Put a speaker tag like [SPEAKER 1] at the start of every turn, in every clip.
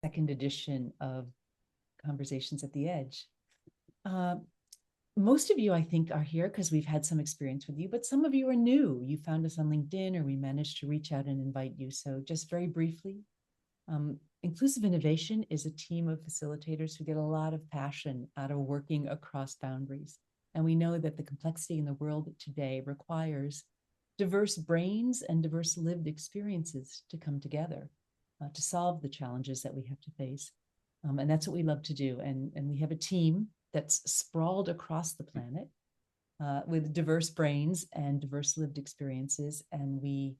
[SPEAKER 1] second edition of Conversations at the Edge. Most of you, I think, are here because we've had some experience with you, but some of you are new. You found us on LinkedIn, or we managed to reach out and invite you. So just very briefly, Inclusive Innovation is a team of facilitators who get a lot of passion out of working across boundaries. And we know that the complexity in the world today requires diverse brains and diverse lived experiences to come together to solve the challenges that we have to face. And that's what we love to do. And we have a team that's sprawled across the planet with diverse brains and diverse lived experiences. And we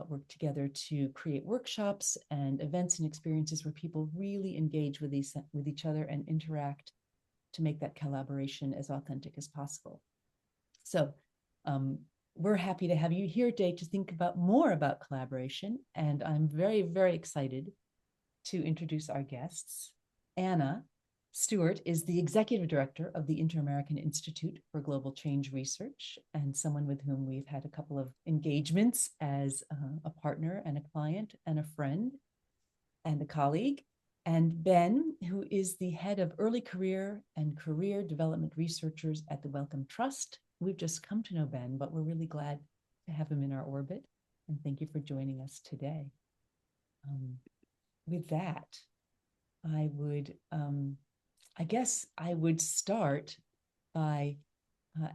[SPEAKER 1] work together to create workshops and events and experiences where people really engage with each other and interact to make that collaboration as authentic as possible. So we're happy to have you here today to think about more about collaboration. And I'm very, very excited to introduce our guests. Anna Stewart is the executive director of the Inter-American Institute for Global Change Research, and someone with whom we've had a couple of engagements as a partner and a client and a friend and a colleague. And Ben, who is the head of early career and career development researchers at the Wellcome Trust. We've just come to know Ben, but we're really glad to have him in our orbit. And thank you for joining us today. With that, I guess I would start by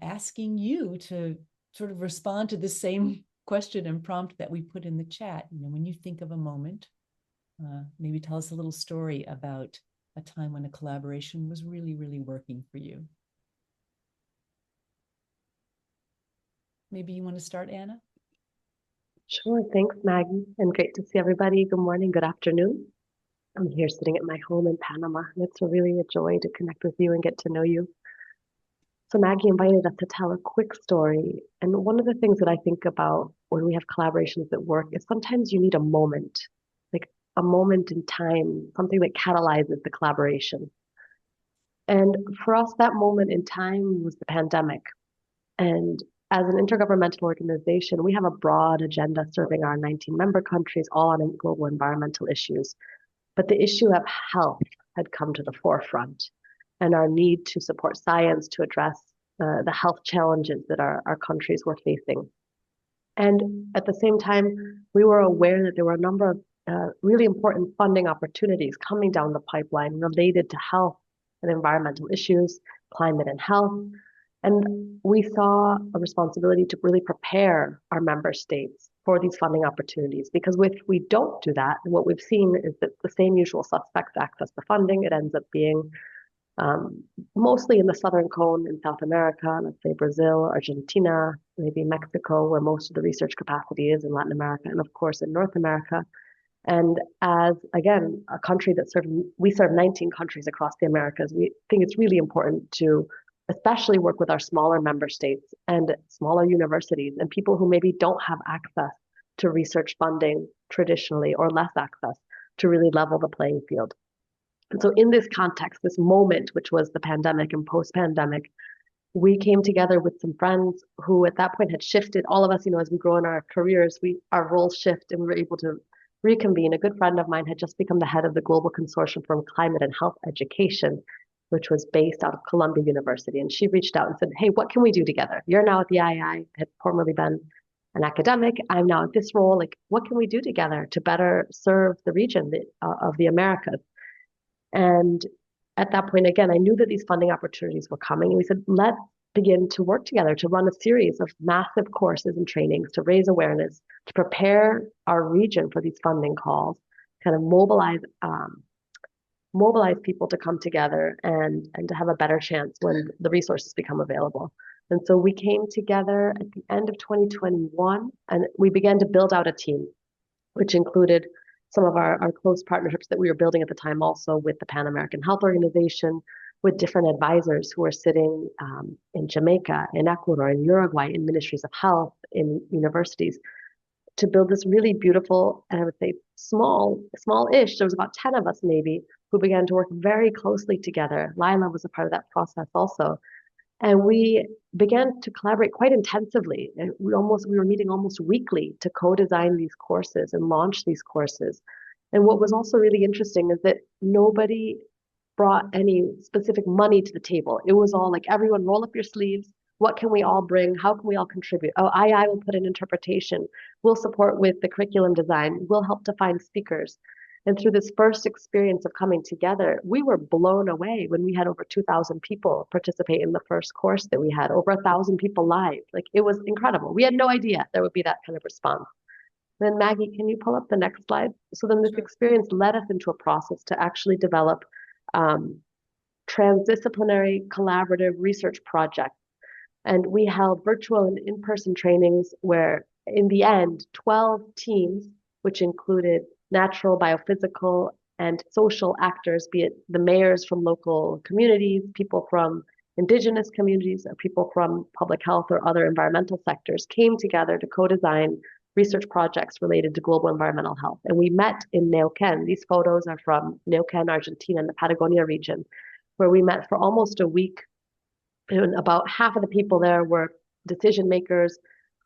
[SPEAKER 1] asking you to sort of respond to the same question and prompt that we put in the chat. You know, when you think of a moment, maybe tell us a little story about a time when a collaboration was really, really working for you. Maybe you want to start, Anna?
[SPEAKER 2] Sure. Thanks, Maggie. And great to see everybody. Good morning, good afternoon. I'm here sitting at my home in Panama, and it's really a joy to connect with you and get to know you. So Maggie invited us to tell a quick story. And one of the things that I think about when we have collaborations that work is sometimes you need a moment, like a moment in time, something that catalyzes the collaboration. And for us, that moment in time was the pandemic. And as an intergovernmental organization, we have a broad agenda serving our 19 member countries, all on global environmental issues. But the issue of health had come to the forefront, and our need to support science to address the health challenges that our countries were facing. And at the same time, we were aware that there were a number of really important funding opportunities coming down the pipeline related to health and environmental issues, climate and health. And we saw a responsibility to really prepare our member states for these funding opportunities. Because if we don't do that, what we've seen is that the same usual suspects access the funding. It ends up being mostly in the Southern Cone in South America, let's say Brazil, Argentina, maybe Mexico, where most of the research capacity is in Latin America, and of course in North America. And as, again, a country that we serve 19 countries across the Americas, we think it's really important to especially work with our smaller member states and smaller universities and people who maybe don't have access to research funding traditionally or less access to really level the playing field. And so in this context, this moment, which was the pandemic and post-pandemic, we came together with some friends who at that point had shifted. All of us, as we grow in our careers, our roles shift and we were able to reconvene. A good friend of mine had just become the head of the Global Consortium for Climate and Health Education, which was based out of Columbia University. And she reached out and said, hey, what can we do together? You're now at the IAI, had formerly been an academic. I'm now at this role. Like, what can we do together to better serve the region of the Americas? And at that point, again, I knew that these funding opportunities were coming. And we said, let's begin to work together to run a series of massive courses and trainings to raise awareness, to prepare our region for these funding calls, kind of mobilize people to come together and to have a better chance when the resources become available. And so we came together at the end of 2021 and we began to build out a team, which included some of our close partnerships that we were building at the time also with the Pan American Health Organization, with different advisors who are sitting in Jamaica, in Ecuador, in Uruguay, in ministries of health, in universities, to build this really beautiful, and I would say small-ish, there was about 10 of us maybe, who began to work very closely together. Lila was a part of that process also. And we began to collaborate quite intensively. And we were meeting almost weekly to co-design these courses and launch these courses. And what was also really interesting is that nobody brought any specific money to the table. It was all like, everyone roll up your sleeves. What can we all bring? How can we all contribute? Oh, II will put in interpretation. We'll support with the curriculum design. We'll help to find speakers. And through this first experience of coming together, we were blown away when we had over 2,000 people participate in the first course that we had, over 1,000 people live. Like, it was incredible. We had no idea there would be that kind of response. Then Maggie, can you pull up the next slide? So then this
[SPEAKER 3] Sure.
[SPEAKER 2] experience led us into a process to actually develop um, transdisciplinary collaborative research projects. And we held virtual and in-person trainings where in the end, 12 teams, which included natural, biophysical, and social actors, be it the mayors from local communities, people from indigenous communities, or people from public health or other environmental sectors, came together to co-design research projects related to global environmental health. And we met in Neuquén. These photos are from Neuquén, Argentina, in the Patagonia region, where we met for almost a week. And about half of the people there were decision makers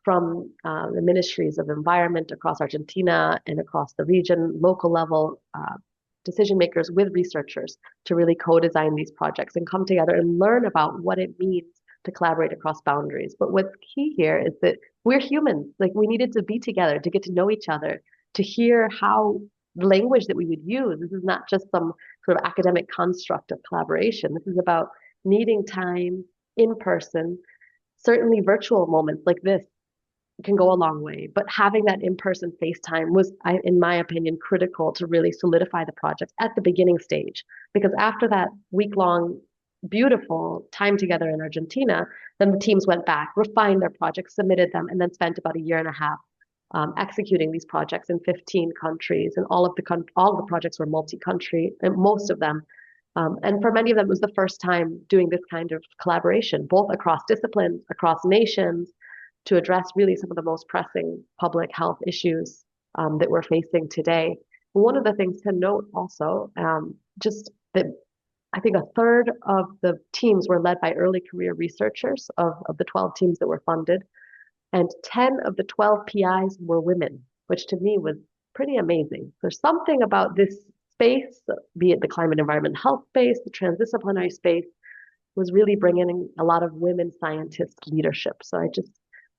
[SPEAKER 2] from the ministries of environment across Argentina and across the region, local level decision makers with researchers to really co-design these projects and come together and learn about what it means to collaborate across boundaries. But what's key here is that we're humans. Like, we needed to be together to get to know each other, to hear how the language that we would use. This is not just some sort of academic construct of collaboration. This is about needing time in person. Certainly virtual moments like this can go a long way, but having that in-person FaceTime was, in my opinion, critical to really solidify the project at the beginning stage. Because after that week-long, beautiful time together in Argentina, then the teams went back, refined their projects, submitted them, and then spent about a year and a half executing these projects in 15 countries. And all of the projects were multi-country, and most of them. And for many of them, it was the first time doing this kind of collaboration, both across disciplines, across nations, to address really some of the most pressing public health issues that we're facing today. One of the things to note also, just that I think a third of the teams were led by early career researchers of the 12 teams that were funded, and 10 of the 12 PIs were women, which to me was pretty amazing. There's something about this space, be it the climate, environment, health space, the transdisciplinary space, was really bringing in a lot of women scientist leadership. So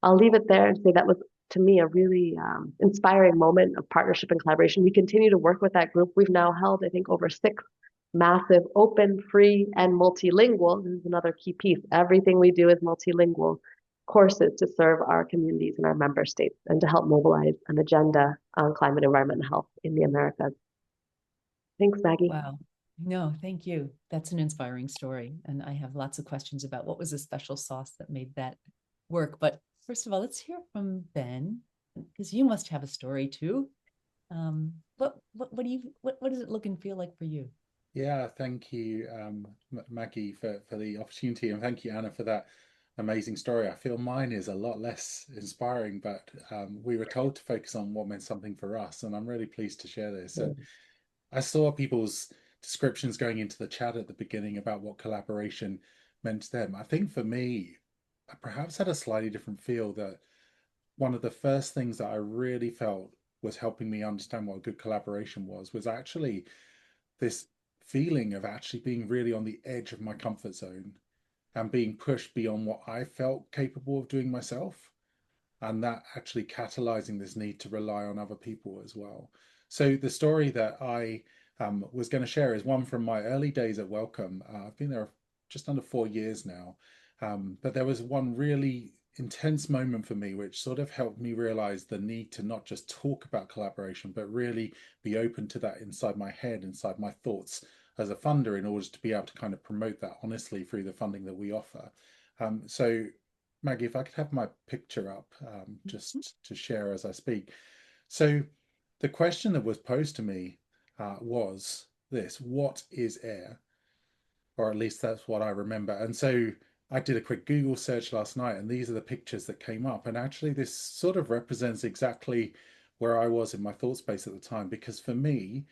[SPEAKER 2] I'll leave it there and say that was, to me, a really inspiring moment of partnership and collaboration. We continue to work with that group. We've now held, I think, over 6 massive, open, free, and multilingual. This is another key piece. Everything we do is multilingual courses to serve our communities and our member states and to help mobilize an agenda on climate, environment, and health in the Americas. Thanks, Maggie.
[SPEAKER 1] Wow. No, thank you. That's an inspiring story. And I have lots of questions about what was the special sauce that made that work. But first of all, let's hear from Ben, because you must have a story too. What does it look and feel like for you?
[SPEAKER 3] Yeah, thank you, Maggie, for the opportunity, and thank you, Anna, for that amazing story. I feel mine is a lot less inspiring, but we were told to focus on what meant something for us, and I'm really pleased to share this. And I saw people's descriptions going into the chat at the beginning about what collaboration meant to them. I think for me, I perhaps had a slightly different feel, that one of the first things that I really felt was helping me understand what a good collaboration was actually this feeling of actually being really on the edge of my comfort zone and being pushed beyond what I felt capable of doing myself, and that actually catalyzing this need to rely on other people as well. So the story that I was going to share is one from my early days at Wellcome. I've been there just under 4 years now, but there was one really intense moment for me which sort of helped me realize the need to not just talk about collaboration but really be open to that inside my head, inside my thoughts as a funder, in order to be able to kind of promote that honestly through the funding that we offer. So Maggie, if I could have my picture up, just to share as I speak. So the question that was posed to me was this: what is air? Or at least that's what I remember. And so I did a quick Google search last night, and these are the pictures that came up. And actually, this sort of represents exactly where I was in my thought space at the time. Because for me,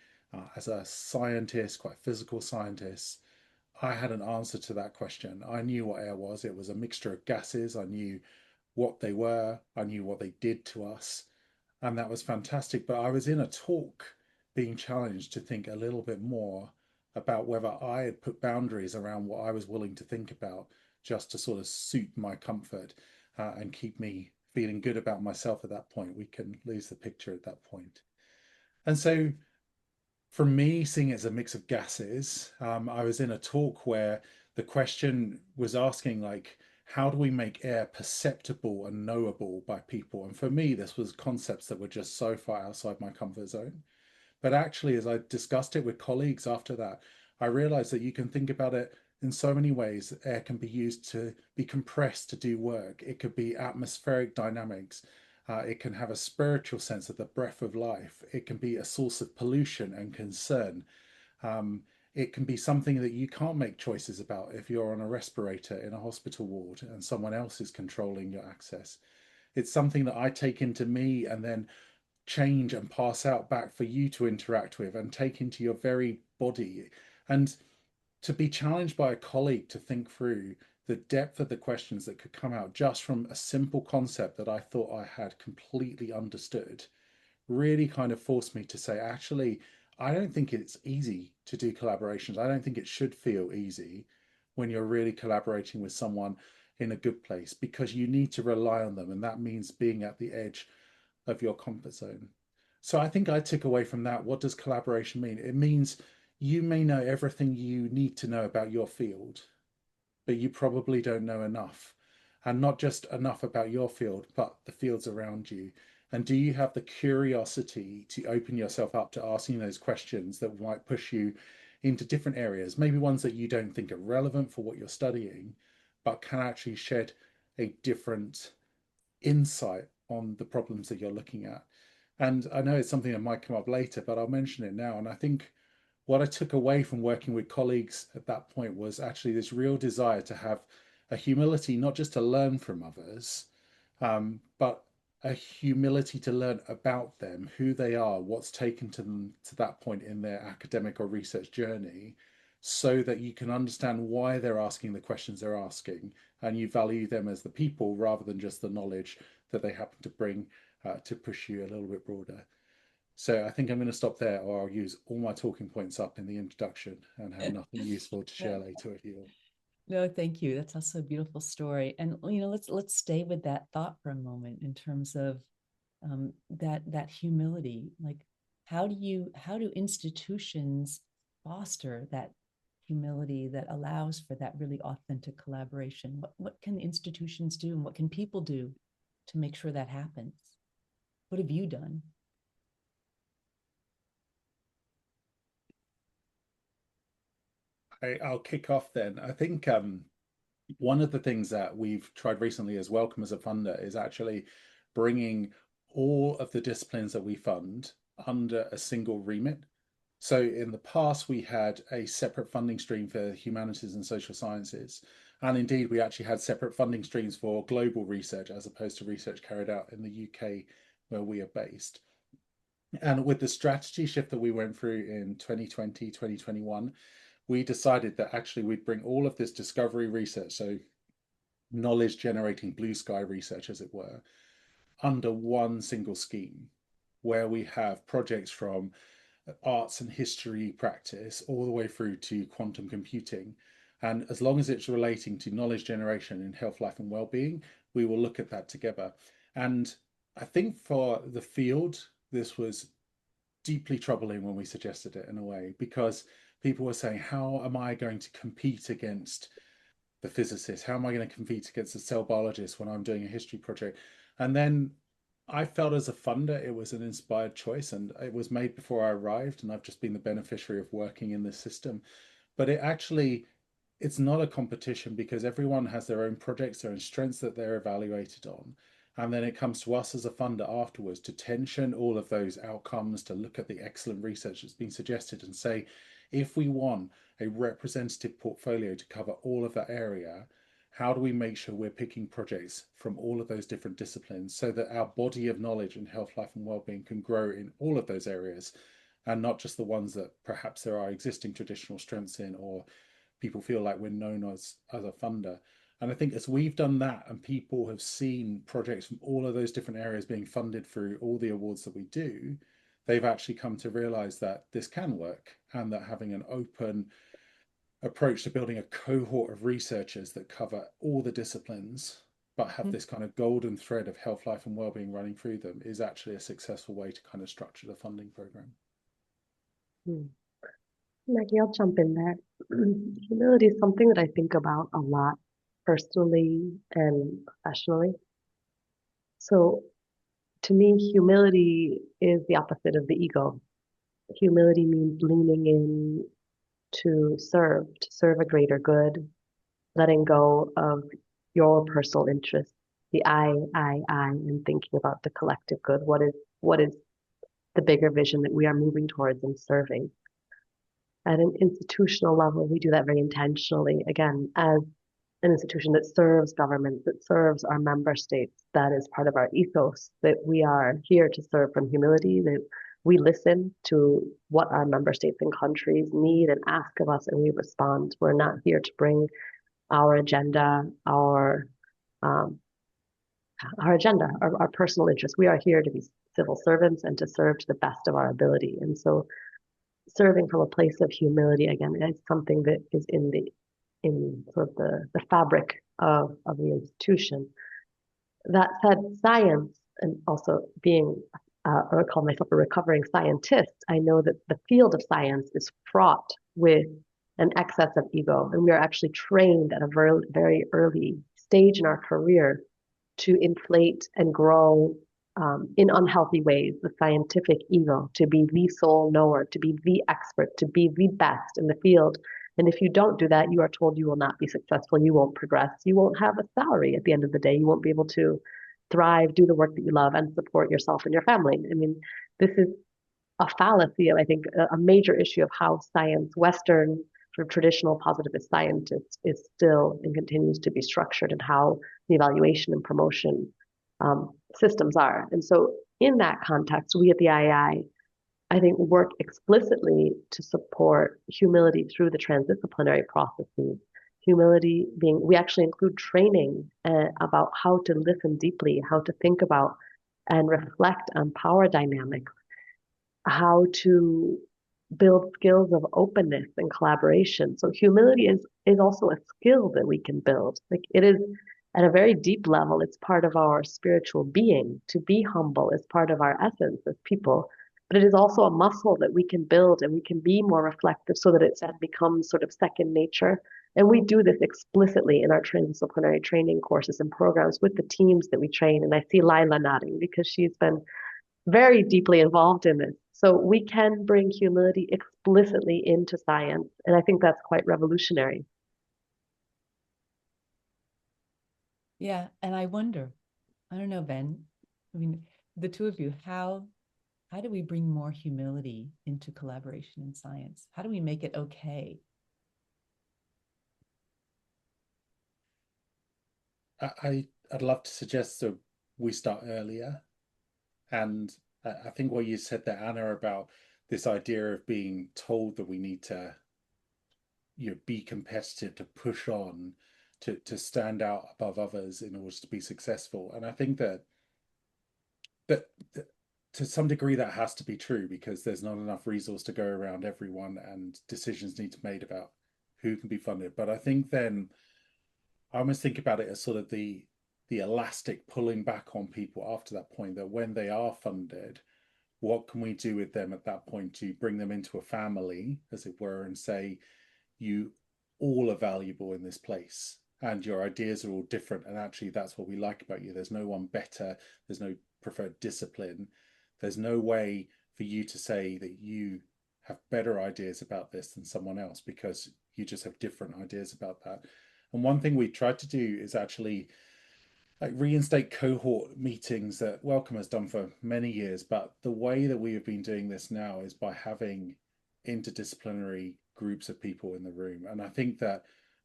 [SPEAKER 3] as a scientist, quite physical scientist, I had an answer to that question. I knew what air was. It was a mixture of gases. I knew what they were. I knew what they did to us. And that was fantastic. But I was in a talk being challenged to think a little bit more about whether I had put boundaries around what I was willing to think about just to sort of suit my comfort and keep me feeling good about myself at that point. We can lose the picture at that point. And so for me, seeing it as a mix of gases, I was in a talk where the question was asking, like, how do we make air perceptible and knowable by people? And for me, this was concepts that were just so far outside my comfort zone. But actually, as I discussed it with colleagues after that, I realized that you can think about it in so many ways. Air can be used to be compressed to do work. It could be atmospheric dynamics. It can have a spiritual sense of the breath of life. It can be a source of pollution and concern. Um, it can be something that you can't make choices about if you're on a respirator in a hospital ward and someone else is controlling your access. It's something that I take into me and then change and pass out back for you to interact with and take into your very body. And to be challenged by a colleague to think through the depth of the questions that could come out just from a simple concept that I thought I had completely understood really kind of forced me to say, actually, I don't think it's easy to do collaborations. I don't think it should feel easy when you're really collaborating with someone in a good place, because you need to rely on them. And that means being at the edge of your comfort zone. So I think I took away from that, what does collaboration mean? It means you may know everything you need to know about your field, but you probably don't know enough. And not just enough about your field, but the fields around you. And do you have the curiosity to open yourself up to asking those questions that might push you into different areas, maybe ones that you don't think are relevant for what you're studying, but can actually shed a different insight on the problems that you're looking at. And I know it's something that might come up later, but I'll mention it now. And I think what I took away from working with colleagues at that point was actually this real desire to have a humility, not just to learn from others, but a humility to learn about them, who they are, what's taken to them to that point in their academic or research journey, so that you can understand why they're asking the questions they're asking and you value them as the people rather than just the knowledge that they happen to bring to push you a little bit broader. So I think I'm going to stop there, or I'll use all my talking points up in the introduction and have nothing useful to share later with you all.
[SPEAKER 1] No, thank you. That's also a beautiful story. And let's stay with that thought for a moment in terms of that humility. Like, how do institutions foster that humility that allows for that really authentic collaboration? What can institutions do, and what can people do to make sure that happens? What have you done?
[SPEAKER 3] I'll kick off then. I think one of the things that we've tried recently as Wellcome as a funder is actually bringing all of the disciplines that we fund under a single remit. So in the past, we had a separate funding stream for humanities and social sciences. And indeed, we actually had separate funding streams for global research as opposed to research carried out in the UK where we are based. And with the strategy shift that we went through in 2020, 2021, we decided that actually we'd bring all of this discovery research, so knowledge generating blue sky research, as it were, under one single scheme where we have projects from arts and history practice all the way through to quantum computing. And as long as it's relating to knowledge generation in health, life, and well-being, we will look at that together. And I think for the field, this was deeply troubling when we suggested it in a way, because people were saying, how am I going to compete against the physicist? How am I going to compete against the cell biologist when I'm doing a history project? And then I felt as a funder, it was an inspired choice, and it was made before I arrived, and I've just been the beneficiary of working in this system. But it's not a competition, because everyone has their own projects, their own strengths that they're evaluated on. And then it comes to us as a funder afterwards to tension all of those outcomes, to look at the excellent research that's been suggested and say, if we want a representative portfolio to cover all of that area, how do we make sure we're picking projects from all of those different disciplines so that our body of knowledge in health, life, and well-being can grow in all of those areas, and not just the ones that perhaps there are existing traditional strengths in, or people feel like we're known as a funder. And I think as we've done that and people have seen projects from all of those different areas being funded through all the awards that we do, they've actually come to realize that this can work, and that having an open approach to building a cohort of researchers that cover all the disciplines but have this kind of golden thread of health, life, and well-being running through them is actually a successful way to kind of structure the funding program.
[SPEAKER 2] Maggie, I'll jump in there. Humility is something that I think about a lot personally and professionally. So to me, humility is the opposite of the ego. Humility means leaning in to serve a greater good, letting go of your personal interests, the I, and thinking about the collective good. What is the bigger vision that we are moving towards and serving? At an institutional level, we do that very intentionally. Again, as an institution that serves governments, that serves our member states, that is part of our ethos, that we are here to serve from humility, that we listen to what our member states and countries need and ask of us, and we respond. We're not here to bring our agenda, our personal interests. We are here to be civil servants and to serve to the best of our ability. And so serving from a place of humility, again, is something that is in sort of the fabric of the institution. That said, science, and also being, I call myself a recovering scientist, I know that the field of science is fraught with an excess of ego. And we are actually trained at a very, very early stage in our career to inflate and grow in unhealthy ways the scientific ego, to be the sole knower, to be the expert, to be the best in the field. And if you don't do that, you are told you will not be successful, you won't progress, you won't have a salary at the end of the day, you won't be able to thrive, do the work that you love, and support yourself and your family. I mean, this is a fallacy, and I think a major issue of how science, Western sort of traditional positivist scientists, is still and continues to be structured, and how the evaluation and promotion systems are. And so in that context, we at the IAI, I think, work explicitly to support humility through the transdisciplinary processes. Humility being, we actually include training about how to listen deeply, how to think about and reflect on power dynamics, how to build skills of openness and collaboration. So humility is also a skill that we can build. Like, it is at a very deep level, it's part of our spiritual being. To be humble is part of our essence as people, but it is also a muscle that we can build, and we can be more reflective so that it becomes sort of second nature. And we do this explicitly in our transdisciplinary training courses and programs with the teams that we train. And I see Lila nodding because she's been very deeply involved in this. So we can bring humility explicitly into science. And I think that's quite revolutionary.
[SPEAKER 1] Yeah. And I wonder, I don't know, Ben, I mean, the two of you, how do we bring more humility into collaboration in science? How do we make it okay?
[SPEAKER 3] I'd love to suggest that we start earlier. And I think what you said there, Anna, about this idea of being told that we need to, be competitive, to push on, to stand out above others in order to be successful. And I think that to some degree that has to be true, because there's not enough resource to go around everyone, and decisions need to be made about who can be funded. But I think then I almost think about it as sort of the elastic pulling back on people after that point, that when they are funded, what can we do with them at that point to bring them into a family, as it were, and say, you all are valuable in this place, and your ideas are all different, and actually that's what we like about you. There's no one better, there's no preferred discipline, there's no way for you to say that you have better ideas about this than someone else, because you just have different ideas about that. And one thing we tried to do is actually like reinstate cohort meetings that Wellcome has done for many years. But the way that we have been doing this now is by having interdisciplinary groups of people in the room. And I think that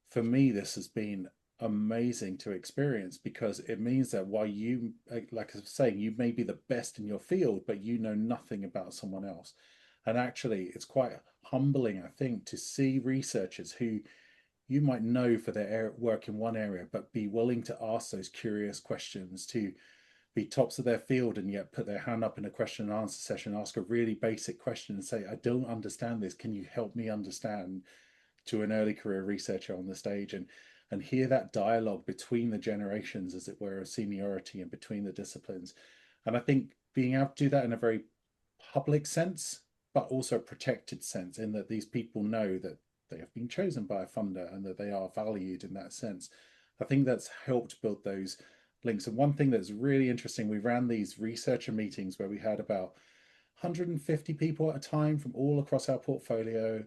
[SPEAKER 3] for me, this has been amazing to experience, because it means that while you, like I was saying, you may be the best in your field, but you know nothing about someone else. And actually, it's quite humbling, I think, to see researchers who you might know for their work in one area, but be willing to ask those curious questions, to be tops of their field and yet put their hand up in a question and answer session, ask a really basic question and say, I don't understand this. Can you help me understand, to an early career researcher on the stage, and hear that dialogue between the generations, as it were, of seniority and between the disciplines. And I think being able to do that in a very public sense, but also a protected sense, in that these people know that they have been chosen by a funder and that they are valued in that sense. I think that's helped build those links. And one thing that's really interesting, we ran these researcher meetings where we had about 150 people at a time from all across our portfolio,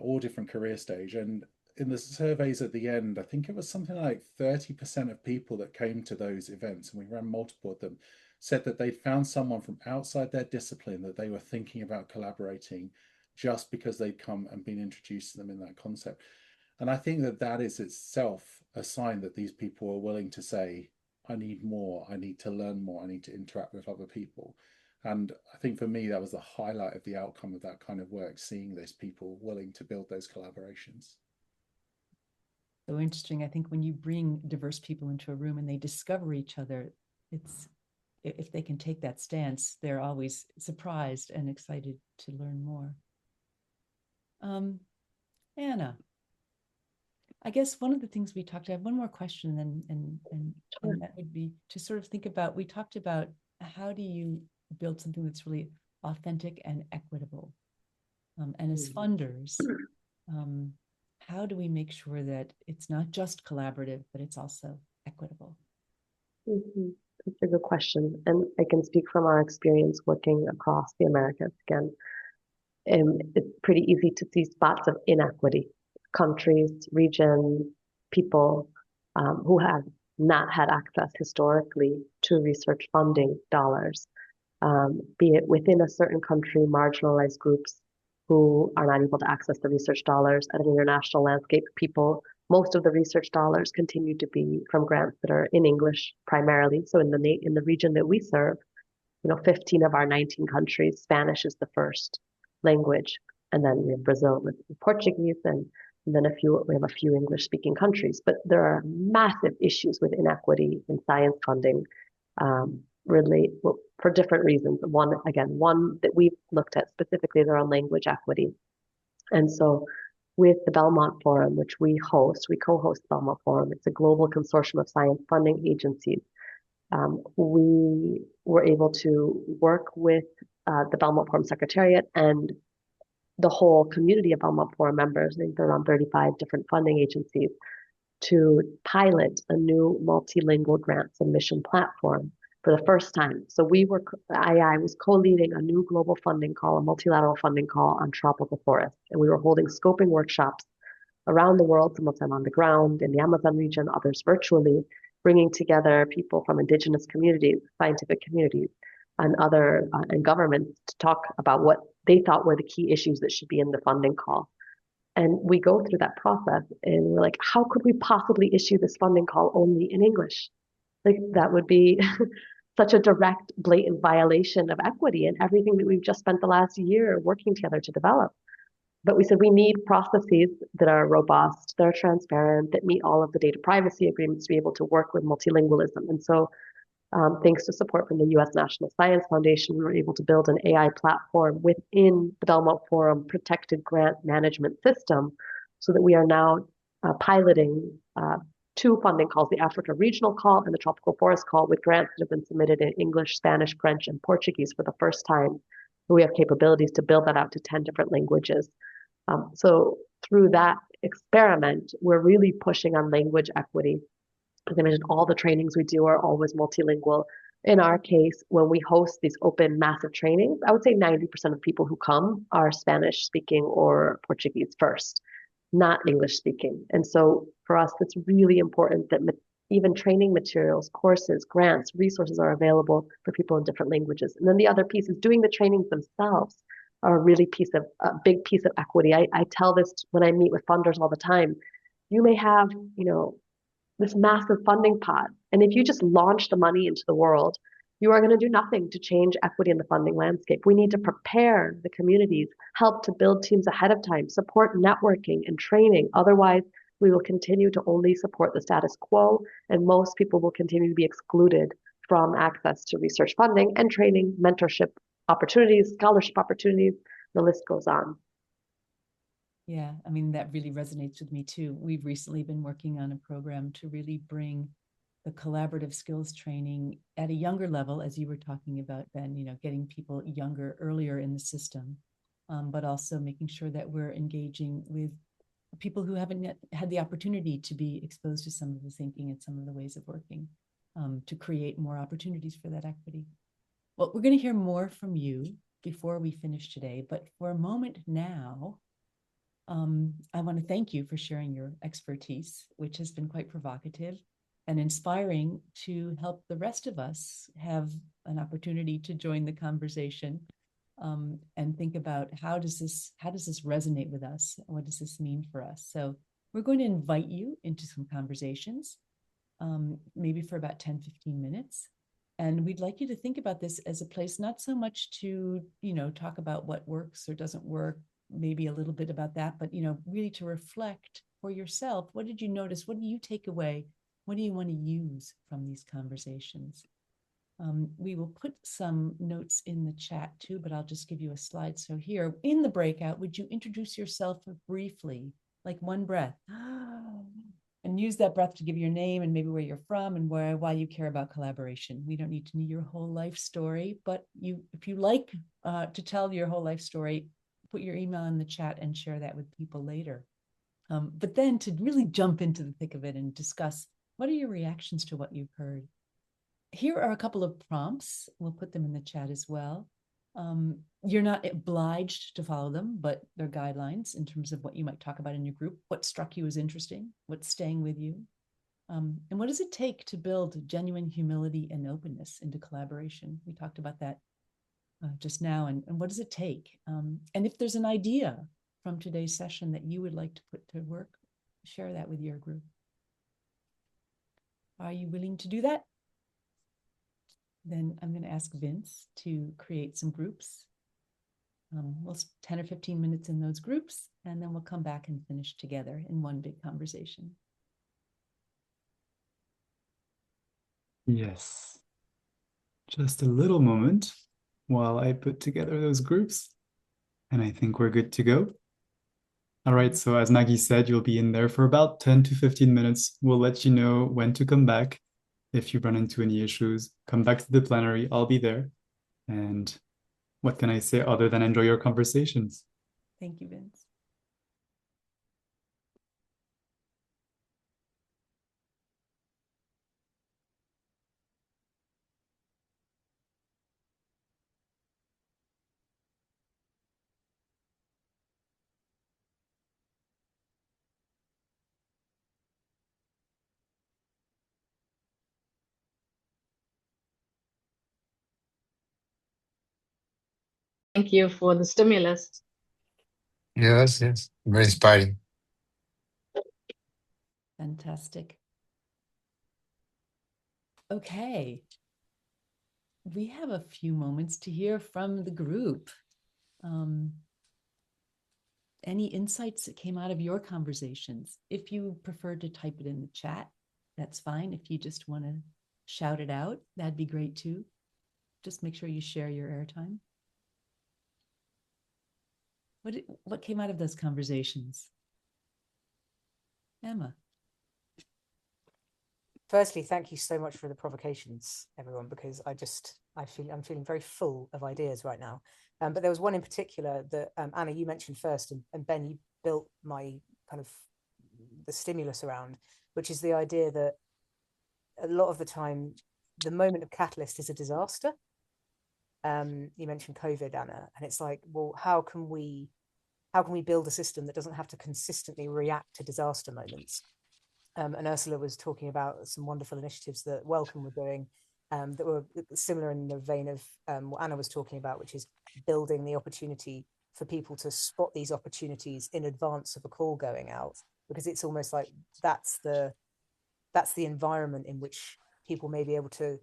[SPEAKER 3] all different career stage. And in the surveys at the end, I think it was something like 30% of people that came to those events, and we ran multiple of them, said that they'd found someone from outside their discipline that they were thinking about collaborating just because they'd come and been introduced to them in that concept. And I think that that is itself a sign that these people are willing to say, I need more, I need to learn more, I need to interact with other people. And I think for me, that was the highlight of the outcome of that kind of work, seeing those people willing to build those collaborations.
[SPEAKER 1] So interesting. I think when you bring diverse people into a room and they discover each other, it's, if they can take that stance, they're always surprised and excited to learn more. Anna, I guess one of the things we talked, I have one more question, and that would be to sort of think about, we talked about how do you build something that's really authentic and equitable? And as funders, how do we make sure that it's not just collaborative, but it's also equitable?
[SPEAKER 2] That's a good question. And I can speak from our experience working across the Americas again. It's pretty easy to see spots of inequity, countries, regions, people who have not had access historically to research funding dollars, be it within a certain country, marginalized groups who are not able to access the research dollars. At an international landscape, people, most of the research dollars continue to be from grants that are in English primarily. So in the region that we serve, 15 of our 19 countries, Spanish is the first language. And then we have Brazil with Portuguese, and then we have a few English-speaking countries. But there are massive issues with inequity in science funding, for different reasons. One that we've looked at specifically is around language equity. And so with the Belmont Forum, which we co-host the Belmont Forum. It's a global consortium of science funding agencies. We were able to work with the Belmont Forum Secretariat and the whole community of Belmont Forum members, I think there are around 35 different funding agencies, to pilot a new multilingual grant submission platform for the first time. So IAI was co-leading a new global funding call, a multilateral funding call on tropical forests. And we were holding scoping workshops around the world, some of them on the ground in the Amazon region, others virtually, bringing together people from indigenous communities, scientific communities, and and governments to talk about what they thought were the key issues that should be in the funding call. And we go through that process and we're like, how could we possibly issue this funding call only in English? Like, that would be such a direct, blatant violation of equity and everything that we've just spent the last year working together to develop. But we said we need processes that are robust, that are transparent, that meet all of the data privacy agreements to be able to work with multilingualism. And so thanks to support from the U.S. National Science Foundation, we were able to build an AI platform within the Belmont Forum protected grant management system, so that we are now piloting two funding calls, the Africa Regional Call and the Tropical Forest Call, with grants that have been submitted in English, Spanish, French, and Portuguese for the first time. We have capabilities to build that out to 10 different languages. So through that experiment, we're really pushing on language equity. As I mentioned, all the trainings we do are always multilingual. In our case, when we host these open, massive trainings, I would say 90% of people who come are Spanish speaking or Portuguese first, not English speaking. And so for us, it's really important that even training materials, courses, grants, resources are available for people in different languages. And then the other piece is doing the trainings themselves are a big piece of equity. I tell this when I meet with funders all the time. You may have, this massive funding pot. And if you just launch the money into the world, you are going to do nothing to change equity in the funding landscape. We need to prepare the communities, help to build teams ahead of time, support networking and training. Otherwise, we will continue to only support the status quo, and most people will continue to be excluded from access to research funding and training, mentorship opportunities, scholarship opportunities, the list goes on.
[SPEAKER 1] Yeah, I mean, that really resonates with me too. We've recently been working on a program to really bring the collaborative skills training at a younger level, as you were talking about, Ben, getting people younger, earlier in the system, but also making sure that we're engaging with people who haven't yet had the opportunity to be exposed to some of the thinking and some of the ways of working, to create more opportunities for that equity. Well, we're going to hear more from you before we finish today, but for a moment now, I want to thank you for sharing your expertise, which has been quite provocative and inspiring to help the rest of us have an opportunity to join the conversation, and think about how does this resonate with us? What does this mean for us? So we're going to invite you into some conversations, maybe for about 10, 15 minutes. And we'd like you to think about this as a place, not so much to, talk about what works or doesn't work, maybe a little bit about that, but, really to reflect for yourself. What did you notice? What do you take away? What do you want to use from these conversations? We will put some notes in the chat too, but I'll just give you a slide. So here in the breakout, would you introduce yourself briefly, like one breath, and use that breath to give your name and maybe where you're from and why you care about collaboration. We don't need to know your whole life story, but if you like to tell your whole life story, put your email in the chat and share that with people later. But then to really jump into the thick of it and discuss, what are your reactions to what you've heard? Here are a couple of prompts. We'll put them in the chat as well. You're not obliged to follow them, but they're guidelines in terms of what you might talk about in your group. What struck you as interesting? What's staying with you? And what does it take to build genuine humility and openness into collaboration? We talked about that just now. And what does it take? And if there's an idea from today's session that you would like to put to work, share that with your group. Are you willing to do that? Then I'm going to ask Vince to create some groups. We'll 10 or 15 minutes in those groups, and then we'll come back and finish together in one big conversation.
[SPEAKER 4] Yes. Just a little moment while I put together those groups, and I think we're good to go. All right, so as Maggie said, you'll be in there for about 10 to 15 minutes. We'll let you know when to come back. If you run into any issues, come back to the plenary. I'll be there. And what can I say other than enjoy your conversations?
[SPEAKER 1] Thank you, Vince.
[SPEAKER 5] Thank you for the stimulus.
[SPEAKER 6] Yes, very inspiring.
[SPEAKER 1] Fantastic. Okay. We have a few moments to hear from the group. Any insights that came out of your conversations? If you prefer to type it in the chat, that's fine. If you just want to shout it out, that'd be great too. Just make sure you share your airtime. What came out of those conversations? Emma.
[SPEAKER 7] Firstly, thank you so much for the provocations, everyone, because I'm feeling very full of ideas right now. But there was one in particular that Anna, you mentioned first, and Ben, you built my kind of the stimulus around, which is the idea that a lot of the time, the moment of catalyst is a disaster. You mentioned COVID, Anna, and it's like, well, how can we build a system that doesn't have to consistently react to disaster moments? And Ursula was talking about some wonderful initiatives that Wellcome were doing that were similar in the vein of what Anna was talking about, which is building the opportunity for people to spot these opportunities in advance of a call going out, because it's almost like that's the environment in which people may be able to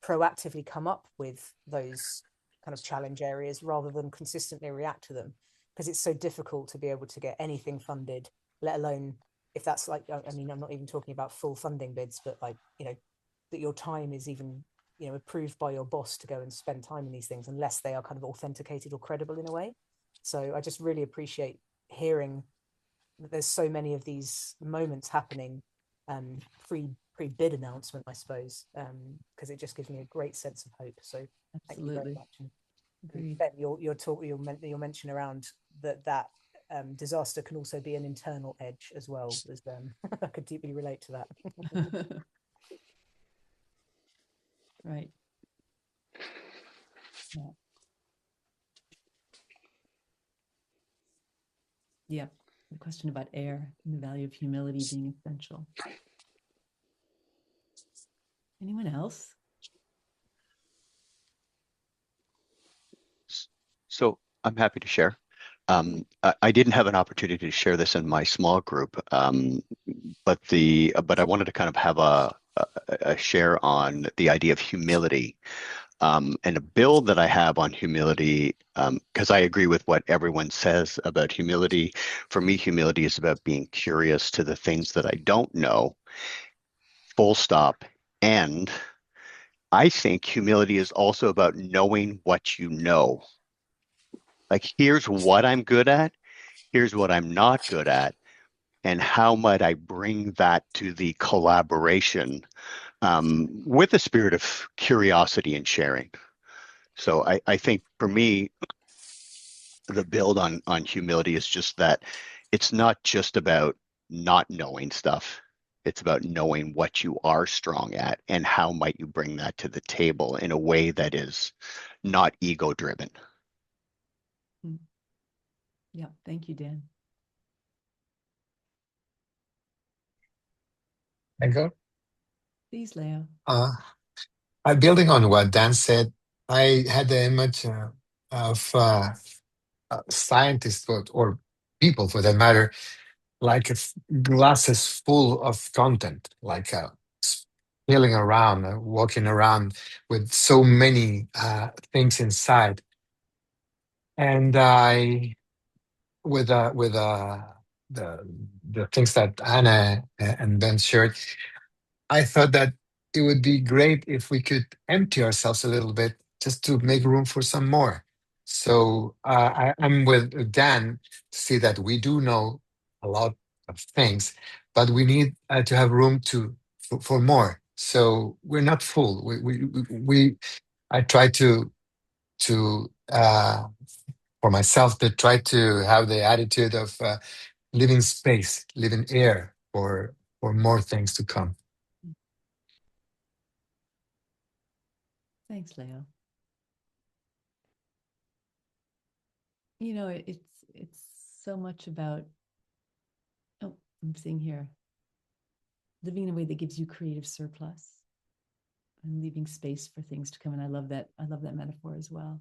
[SPEAKER 7] proactively come up with those kind of challenge areas rather than consistently react to them, because it's so difficult to be able to get anything funded, let alone if that's like, I mean, I'm not even talking about full funding bids, but like, that your time is even approved by your boss to go and spend time in these things unless they are kind of authenticated or credible in a way. So I just really appreciate hearing that there's so many of these moments happening pre-bid announcement, I suppose, because it just gives me a great sense of hope. So thank you very much. And Ben, your mention around that disaster can also be an internal edge as well. As I could deeply relate to that.
[SPEAKER 1] Right. Yeah. Yeah. The question about air and the value of humility being essential. Anyone else?
[SPEAKER 8] So I'm happy to share. I didn't have an opportunity to share this in my small group, but I wanted to kind of have a share on the idea of humility. And a build that I have on humility, because I agree with what everyone says about humility. For me, humility is about being curious to the things that I don't know, full stop. And I think humility is also about knowing what you know. Like, here's what I'm good at, here's what I'm not good at, and how might I bring that to the collaboration with a spirit of curiosity and sharing. So I think for me, the build on humility is just that it's not just about not knowing stuff. It's about knowing what you are strong at and how might you bring that to the table in a way that is not ego driven.
[SPEAKER 1] Yeah, thank you, Dan.
[SPEAKER 6] I go.
[SPEAKER 1] Please, Leo.
[SPEAKER 6] I'm building on what Dan said. I had the image of scientists or people, for that matter, like glasses full of content, like spilling around, walking around with so many things inside. And with the things that Anna and Ben shared, I thought that it would be great if we could empty ourselves a little bit just to make room for some more. So I'm with Dan to see that we do know a lot of things, but we need to have room for more. So we're not full. I try to for myself to try to have the attitude of living space, living air for more things to come.
[SPEAKER 1] Thanks, Leo. You know, it's so much about, oh, I'm seeing here, living in a way that gives you creative surplus and leaving space for things to come. And I love that metaphor as well.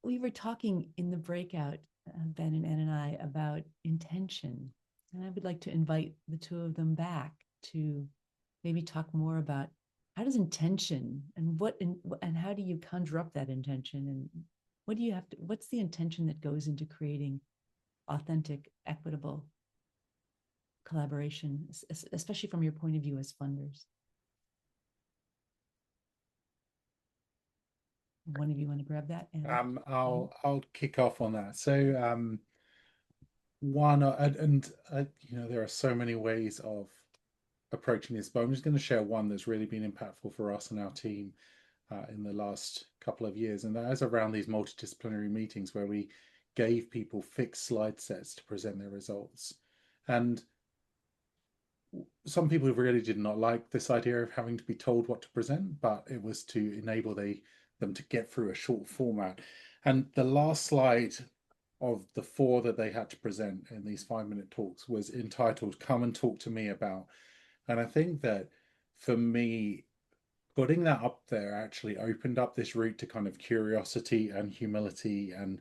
[SPEAKER 1] We were talking in the breakout, Ben and Ann and I, about intention. And I would like to invite the two of them back to maybe talk more about how does intention and how do you conjure up that intention, and what's the intention that goes into creating authentic, equitable collaboration, especially from your point of view as funders? One of you want to grab that?
[SPEAKER 3] I'll kick off on that. So one you know, there are so many ways of approaching this, but I'm just going to share one that's really been impactful for us and our team in the last couple of years, and that is around these multidisciplinary meetings where we gave people fixed slide sets to present their results. And some people really did not like this idea of having to be told what to present, but it was to enable them to get through a short format. And the last slide of the 4 that they had to present in these 5-minute talks was entitled "Come and Talk to Me About." And I think that for me, putting that up there actually opened up this route to kind of curiosity and humility, and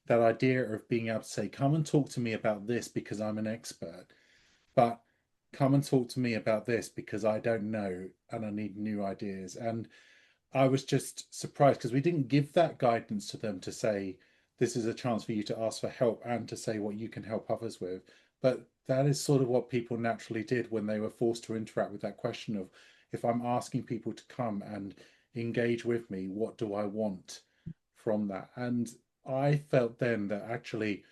[SPEAKER 3] that idea of being able to say, come and talk to me about this because I'm an expert, but come and talk to me about this because I don't know and I need new ideas. And I was just surprised because we didn't give that guidance to them to say, this is a chance for you to ask for help and to say what you can help others with. But that is sort of what people naturally did when they were forced to interact with that question of, if I'm asking people to come and engage with me, what do I want from that? And I felt then that actually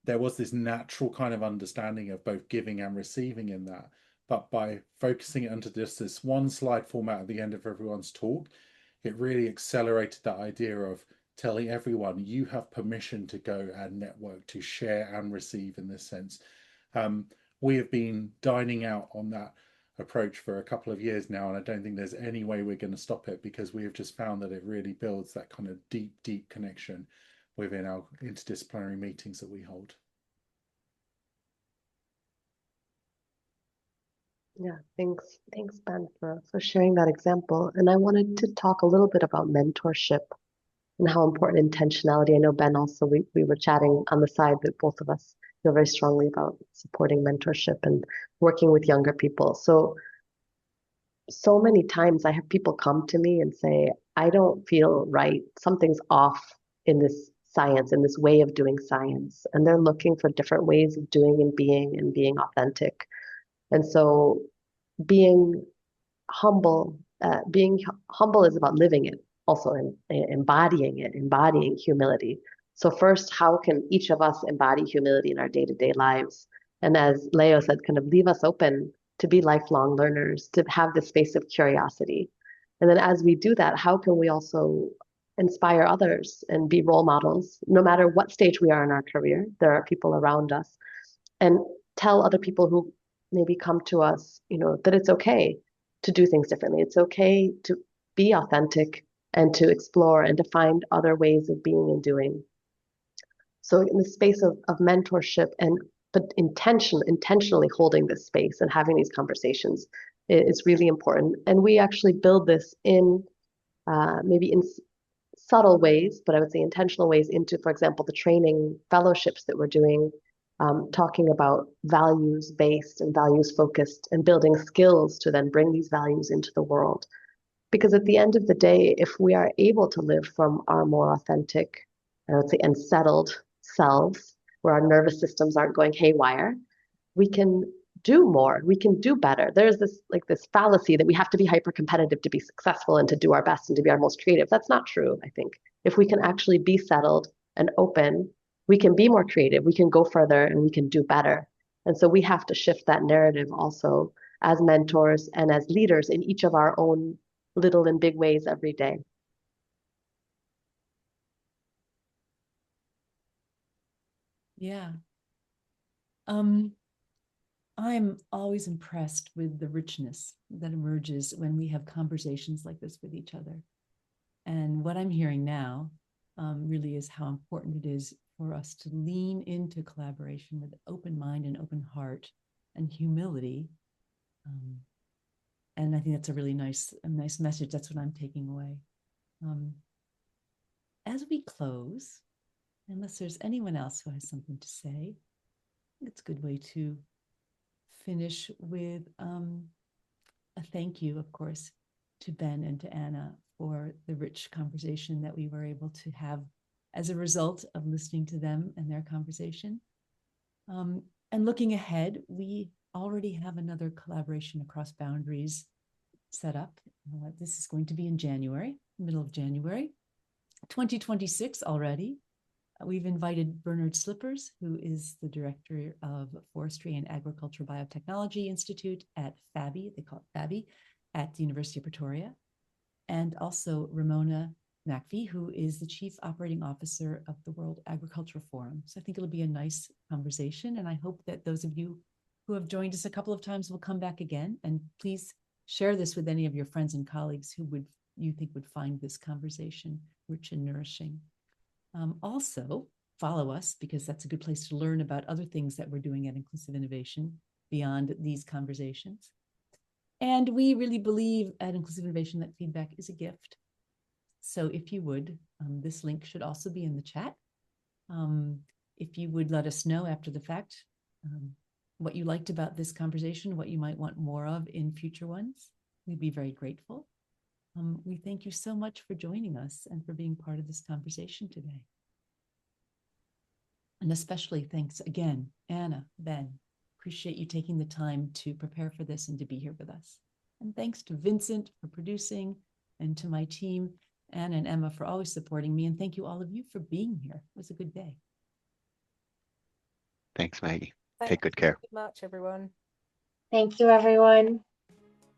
[SPEAKER 3] there was this natural kind of understanding of both giving and receiving in that. But by focusing it onto just this one slide format at the end of everyone's talk, it really accelerated that idea of telling everyone you have permission to go and network, to share and receive in this sense. We have been dining out on that approach for a couple of years now, and I don't think there's any way we're going to stop it, because we have just found that it really builds that kind of deep connection within our interdisciplinary meetings that we hold.
[SPEAKER 2] Yeah, thanks, Ben, for sharing that example. And I wanted to talk a little bit about mentorship and how important intentionality. I know Ben also, we were chatting on the side that both of us feel very strongly about supporting mentorship and working with younger people. So many times I have people come to me and say, I don't feel right. Something's off in this science, in this way of doing science. And they're looking for different ways of doing and being authentic. And so being humble is about living it, also embodying humility. So first, how can each of us embody humility in our day-to-day lives? And as Leo said, kind of leave us open to be lifelong learners, to have this space of curiosity. And then as we do that, how can we also inspire others and be role models? No matter what stage we are in our career, there are people around us, and tell other people who maybe come to us, that it's okay to do things differently. It's okay to be authentic and to explore and to find other ways of being and doing. So in the space of mentorship, but intentionally holding this space and having these conversations is really important. And we actually build this in maybe in subtle ways, but I would say intentional ways into, for example, the training fellowships that we're doing, talking about values-based and values-focused and building skills to then bring these values into the world. Because at the end of the day, if we are able to live from our more authentic, I would say, and settled selves, where our nervous systems aren't going haywire, we can do more, we can do better. There's this fallacy that we have to be hyper competitive to be successful and to do our best and to be our most creative. That's not true, I think. If we can actually be settled and open, we can be more creative, we can go further, and we can do better. And so we have to shift that narrative also as mentors and as leaders in each of our own little and big ways every day.
[SPEAKER 1] Yeah. I'm always impressed with the richness that emerges when we have conversations like this with each other. And what I'm hearing now really is how important it is for us to lean into collaboration with an open mind and open heart and humility. And I think that's a really nice message. That's what I'm taking away. As we close, unless there's anyone else who has something to say, I think it's a good way to finish with a thank you, of course, to Ben and to Anna for the rich conversation that we were able to have as a result of listening to them and their conversation. And looking ahead, we already have another collaboration across boundaries set up. This is going to be in January, middle of January, 2026 already. We've invited Bernard Slippers, who is the director of Forestry and Agricultural Biotechnology Institute at FABI, they call it FABI, at the University of Pretoria, and also Ramona McPhee, who is the Chief Operating Officer of the World Agricultural Forum. So I think it'll be a nice conversation, and I hope that those of you who have joined us a couple of times will come back again, and please share this with any of your friends and colleagues who you think would find this conversation rich and nourishing. Also, follow us, because that's a good place to learn about other things that we're doing at Inclusive Innovation beyond these conversations. And we really believe at Inclusive Innovation that feedback is a gift. So if you would, this link should also be in the chat. If you would let us know after the fact what you liked about this conversation, what you might want more of in future ones, we'd be very grateful. We thank you so much for joining us and for being part of this conversation today. And especially thanks again, Anna, Ben. Appreciate you taking the time to prepare for this and to be here with us. And thanks to Vincent for producing, and to my team, Anna and Emma, for always supporting me. And thank you, all of you, for being here. It was a good day.
[SPEAKER 8] Thanks, Maggie.
[SPEAKER 7] Thank
[SPEAKER 8] Take good
[SPEAKER 7] you
[SPEAKER 8] care.
[SPEAKER 7] very much, everyone.
[SPEAKER 9] Thank you, everyone.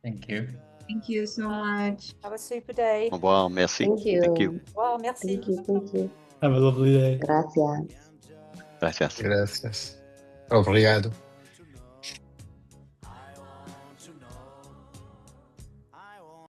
[SPEAKER 10] Thank you.
[SPEAKER 11] Thank you so much.
[SPEAKER 7] Have a super day.
[SPEAKER 8] Au revoir, merci.
[SPEAKER 2] Thank you.
[SPEAKER 8] Thank you.
[SPEAKER 7] Wow, merci.
[SPEAKER 2] Thank you. Thank you.
[SPEAKER 4] Have a lovely day.
[SPEAKER 2] Gracias.
[SPEAKER 8] Gracias.
[SPEAKER 6] Gracias. Obrigado.